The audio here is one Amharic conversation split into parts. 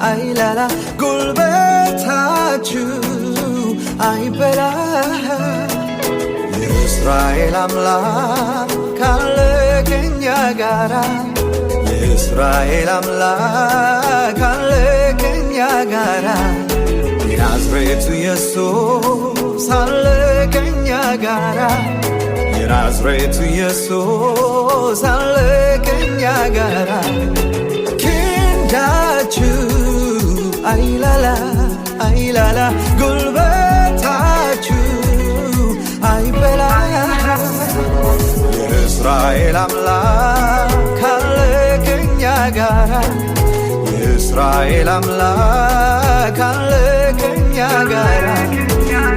አይላላ ጉልበታችሁ አይበላ የእስራኤል አምላክ አለ ከእኛ ጋራ የእስራኤል አምላክ አለ ከእኛ ጋራ የናዝሬቱ ኢየሱስ አለ ከእኛ ጋራ የናዝሬቱ ኢየሱስ አለ ከእኛ ጋራ ክንዳችሁ አይላላ ጉልበታችሁ አይበላ የእስራኤል አምላክ አለ ከእኛ ጋራ የእስራኤል አምላክ አለ ከእኛ ጋራ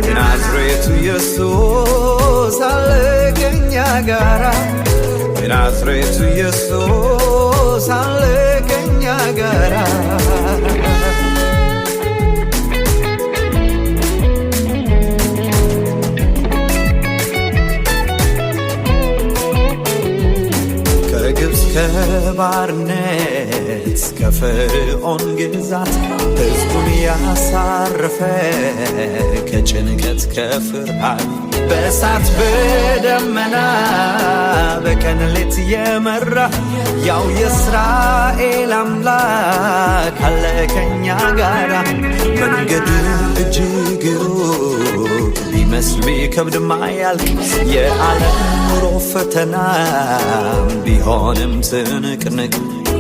የናዝሬቱ ኢየሱስ አለ ከእኛ ጋራ የናዝሬቱ ኢየሱስ አለ ከእኛ ጋራ ከባርነት ከፈርዖን ግዛት ሕዝቡን ያሳረፈ ከጭንቀት ከፍርሃት በእሳት በደመና በቀን ሌት የመራ ያው የእስራኤል አምላክ አለ ከእኛ ጋራ መንገዱ እጅግ ሩቅ ቢመስል ቢከብድም አያልቅ የዓለም ኑሮ ፈተና ቢሆንም ትንቅንቅ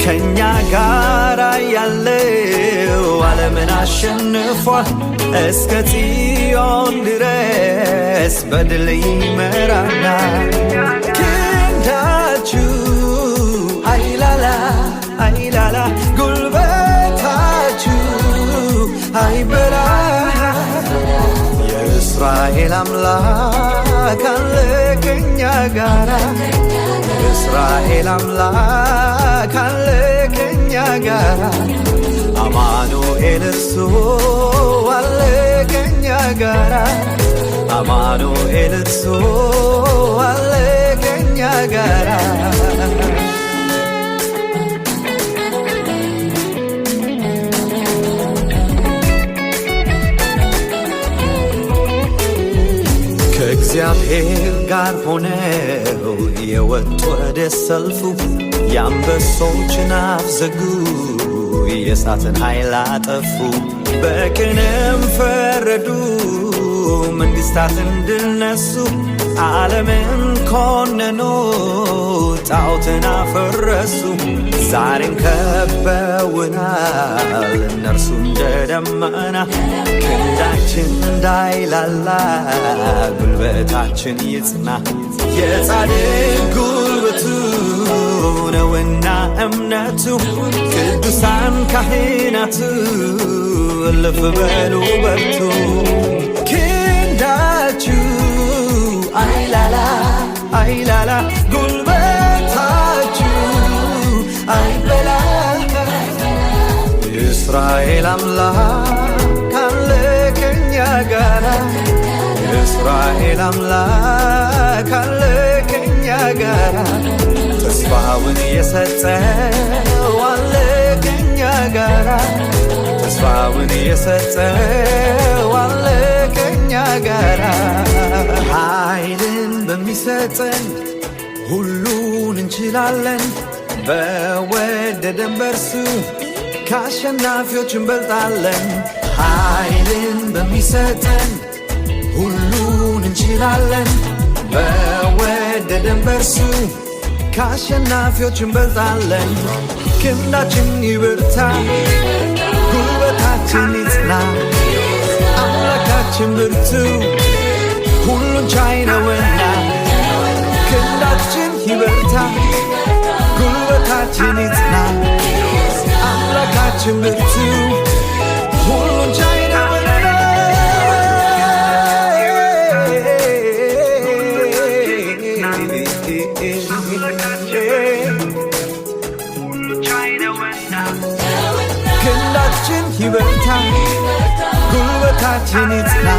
ከእኛ ጋራ ያለው ዓለምን አሸንፏል እስከ ጽዮን ድረስ በድል ይመራናል ክንዳችሁ አይላላ ጉልበታችሁ አይበላ የእስራኤል አምላክ አለ ከእኛ ጋራ የእስራኤል አምላክ አለ ከእኛ ጋራ አማኑኤል እርሱ አለ ከእኛ ጋራ አማኑኤል እርሱ አለ ከእኛ ጋራ ከእግዚአብሔር ጋር ሆነው የወጡ ወደ ሰልፉ የአንበሶችን አፍ ዘጉ የእሳትን ኃይል አጠፉ በቅንም ፈረዱ መንግሥታትን ድል ነሱ ዓለምን ኮነኑ ጣዖትን አፈረሱ ዛሬም ከበውናል እነርሱ እንደ ደመና ክንዳችን እንዳይላላ ጉልበታችን ይጽና የጻድቅ ጉልበቱ ነውና እምነቱ ቅዱሳን ካህናቱ እልፍ በሉ በርቱ ክንዳችሁ አይላላ ጉልበታችሁ አይበላ የእስራኤል አምላክ አለ ከእኛ ጋራ የእስራኤል አምላክ አለ ከእኛ ጋራ ተስፋውን የሰጠው አለ ከእኛ ጋራ ተስፋውን የሰጠው አለ ከእኛ ጋራ ኃይልን በሚሰጠን ሁሉን እንችላለን በወደደን በርሱ ከአሸናፊዎች እንበልጣለን ኃይልን በሚሰጠን ሁሉን እንችላለን በወደደን በርሱ ከአሸናፊዎች እንበልጣለን ክንዳችን ይበርታ ጉልበታችን ይጽና አምላካችን ብርቱ ሁሉን ቻይ ነውና ክንዳችን ይበርታ ጉልበታችን ይጽና አምላካችን ብርቱ ሁሉን ቻይ ነውና ክንዳችን ይበርታ ጉልበታችን ይጽና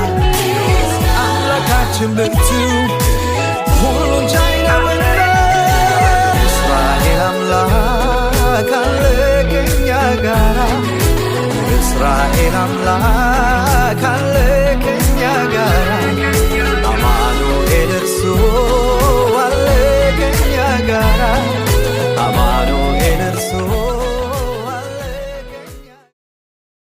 አምላካችን ብርቱ ሁሉን ቻይ ነውና እስራኤል አምላክ አለ ከእኛ ጋራ እስራኤል አምላክ አለ